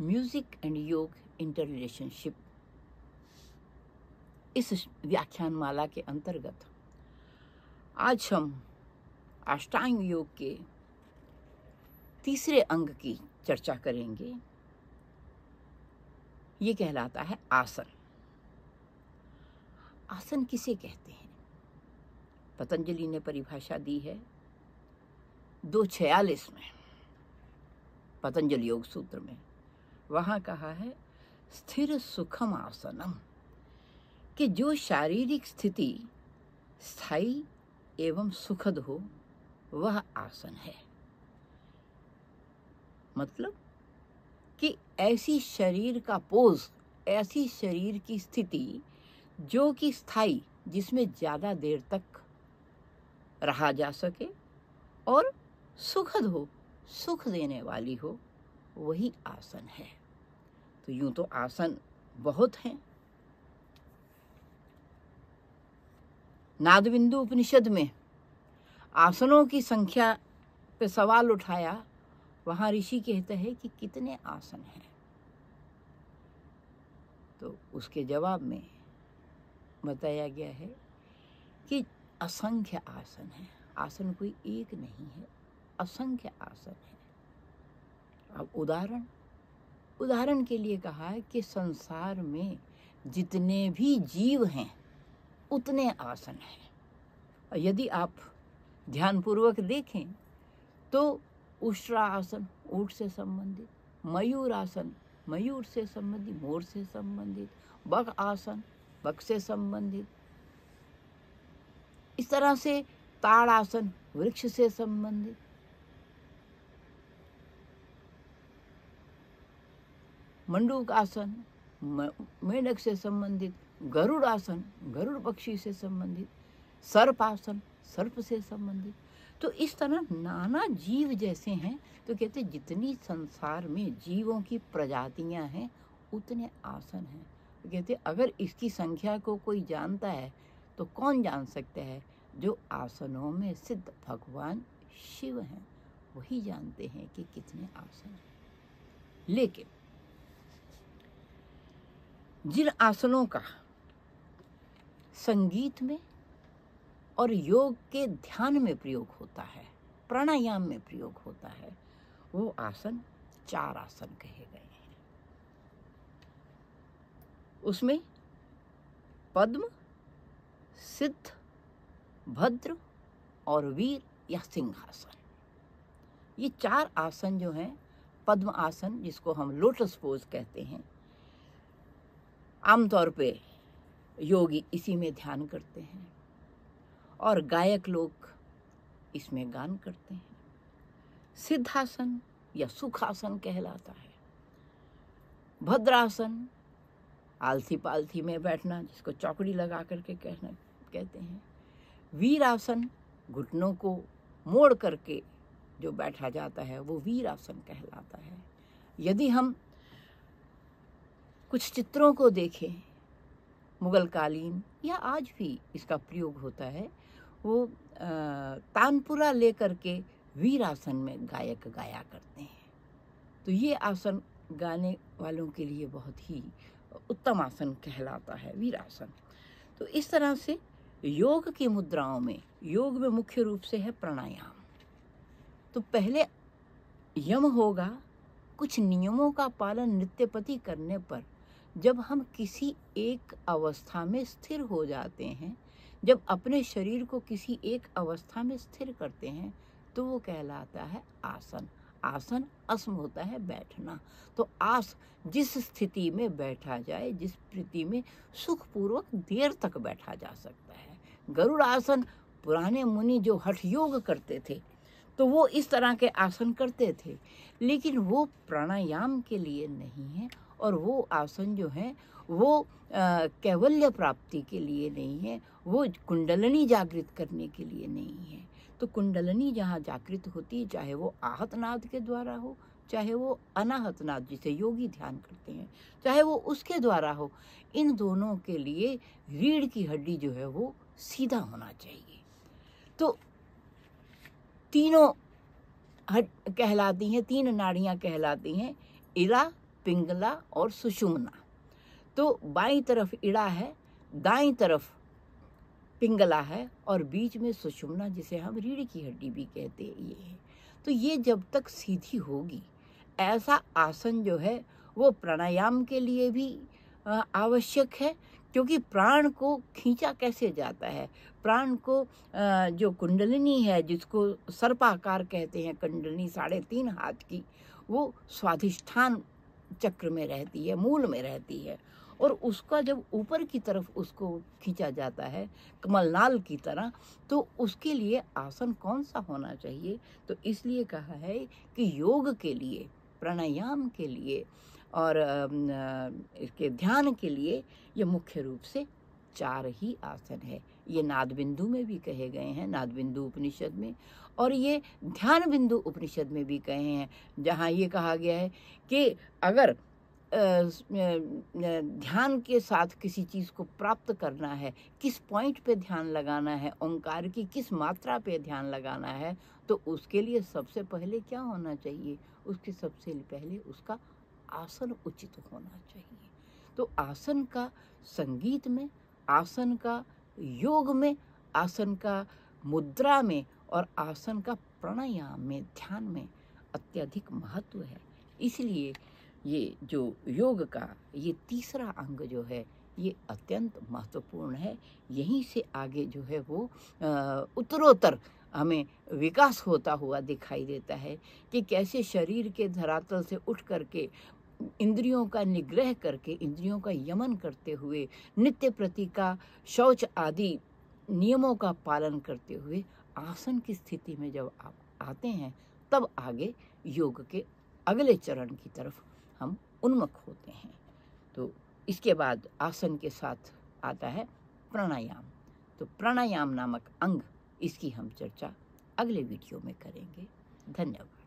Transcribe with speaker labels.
Speaker 1: Music and योग inter relationship, इस व्याख्यान माला के अंतर्गत आज हम अष्टांग योग के तीसरे अंग की चर्चा करेंगे। ये कहलाता है आसन। आसन किसे कहते हैं? पतंजलि ने परिभाषा दी है 246 में, पतंजलि योग सूत्र में। वहां कहा है स्थिर सुखम आसनम, कि जो शारीरिक स्थिति स्थायी एवं सुखद हो वह आसन है। मतलब कि ऐसी शरीर का पोज, ऐसी शरीर की स्थिति जो कि स्थायी, जिसमें ज़्यादा देर तक रहा जा सके और सुखद हो, सुख देने वाली हो, वही आसन है। तो यूं तो आसन बहुत हैं। नादबिंदु उपनिषद में आसनों की संख्या पे सवाल उठाया। वहां ऋषि कहते हैं कि कितने आसन हैं? तो उसके जवाब में बताया गया है कि असंख्य आसन है। आसन कोई एक नहीं है, असंख्य आसन है। अब उदाहरण के लिए कहा है कि संसार में जितने भी जीव हैं उतने आसन हैं। और यदि आप ध्यानपूर्वक देखें तो उष्ट्रासन ऊँट से संबंधित, मयूर आसन मयूर से संबंधित, मोर से संबंधित, बक आसन बक से संबंधित, इस तरह से ताड़ आसन वृक्ष से संबंधित, मंडूक आसन मेढक से संबंधित, गरुड़ आसन गरुड़ पक्षी से संबंधित, सर्प आसन सर्प से संबंधित। तो इस तरह नाना जीव जैसे हैं। तो कहते जितनी संसार में जीवों की प्रजातियां हैं उतने आसन हैं। तो कहते अगर इसकी संख्या को कोई जानता है तो कौन जान सकता है? जो आसनों में सिद्ध भगवान शिव हैं, वही जानते हैं कि कितने आसन हैं। लेकिन जिन आसनों का संगीत में और योग के ध्यान में प्रयोग होता है, प्राणायाम में प्रयोग होता है, वो आसन 4 आसन कहे गए हैं। उसमें पद्म, सिद्ध, भद्र और वीर या सिंहासन, ये 4 आसन जो हैं, पद्म आसन जिसको हम लोटस पोज कहते हैं, आमतौर पे योगी इसी में ध्यान करते हैं और गायक लोग इसमें गान करते हैं। सिद्धासन या सुखासन कहलाता है। भद्रासन आलसी पालथी में बैठना, जिसको चौकड़ी लगा करके कहते हैं। वीरासन घुटनों को मोड़ करके जो बैठा जाता है वो वीरासन कहलाता है। यदि हम कुछ चित्रों को देखें, मुगल कालीन या आज भी इसका प्रयोग होता है, वो तानपुरा लेकर के वीरासन में गायक गाया करते हैं। तो ये आसन गाने वालों के लिए बहुत ही उत्तम आसन कहलाता है, वीरासन। तो इस तरह से योग की मुद्राओं में, योग में मुख्य रूप से है प्राणायाम। तो पहले यम होगा, कुछ नियमों का पालन नित्यपति करने पर जब हम किसी एक अवस्था में स्थिर हो जाते हैं, जब अपने शरीर को किसी एक अवस्था में स्थिर करते हैं, तो वो कहलाता है आसन। आसन अस्म होता है बैठना। तो आस जिस स्थिति में बैठा जाए, जिस स्थिति में सुखपूर्वक देर तक बैठा जा सकता है। गरुड़ आसन पुराने मुनि जो हठ योग करते थे तो वो इस तरह के आसन करते थे, लेकिन वो प्राणायाम के लिए नहीं है और वो आसन जो है वो कैवल्य प्राप्ति के लिए नहीं है, वो कुंडलनी जागृत करने के लिए नहीं है। तो कुंडलनी जहाँ जागृत होती है, चाहे वो आहतनाद के द्वारा हो, चाहे वो अनाहतनाद जिसे योगी ध्यान करते हैं, चाहे वो उसके द्वारा हो, इन दोनों के लिए रीढ़ की हड्डी जो है वो सीधा होना चाहिए। तो तीनों कहलाती हैं, 3 नाड़ियाँ कहलाती हैं, इरा, पिंगला और सुषुम्ना। तो बाईं तरफ इड़ा है, दाईं तरफ पिंगला है और बीच में सुषुम्ना, जिसे हम रीढ़ की हड्डी भी कहते हैं, ये है। तो ये जब तक सीधी होगी, ऐसा आसन जो है वो प्राणायाम के लिए भी आवश्यक है, क्योंकि प्राण को खींचा कैसे जाता है, प्राण को जो कुंडलिनी है, जिसको सर्पाकार कहते हैं, कुंडलिनी 3.5 हाथ की, वो स्वाधिष्ठान चक्र में रहती है, मूल में रहती है, और उसका जब ऊपर की तरफ उसको खींचा जाता है कमलनाल की तरह, तो उसके लिए आसन कौन सा होना चाहिए। तो इसलिए कहा है कि योग के लिए, प्राणायाम के लिए और इसके ध्यान के लिए ये मुख्य रूप से 4 ही आसन है। ये नाद बिंदु में भी कहे गए हैं, नाद बिंदु उपनिषद में, और ये ध्यान बिंदु उपनिषद में भी कहे हैं, जहाँ ये कहा गया है कि अगर ध्यान के साथ किसी चीज़ को प्राप्त करना है, किस पॉइंट पे ध्यान लगाना है, ओंकार की किस मात्रा पे ध्यान लगाना है, तो उसके लिए सबसे पहले क्या होना चाहिए, उसके सबसे पहले उसका आसन उचित होना चाहिए। तो आसन का संगीत में, आसन का योग में, आसन का मुद्रा में और आसन का प्राणायाम में, ध्यान में अत्यधिक महत्व है। इसलिए ये जो योग का ये तीसरा अंग जो है, ये अत्यंत महत्वपूर्ण है। यहीं से आगे जो है वो उत्तरोत्तर हमें विकास होता हुआ दिखाई देता है कि कैसे शरीर के धरातल से उठ करके इंद्रियों का निग्रह करके, इंद्रियों का यमन करते हुए, नित्य प्रति का शौच आदि नियमों का पालन करते हुए आसन की स्थिति में जब आप आते हैं, तब आगे योग के अगले चरण की तरफ हम उन्मुख होते हैं। तो इसके बाद आसन के साथ आता है प्राणायाम। तो प्राणायाम नामक अंग, इसकी हम चर्चा अगले वीडियो में करेंगे। धन्यवाद।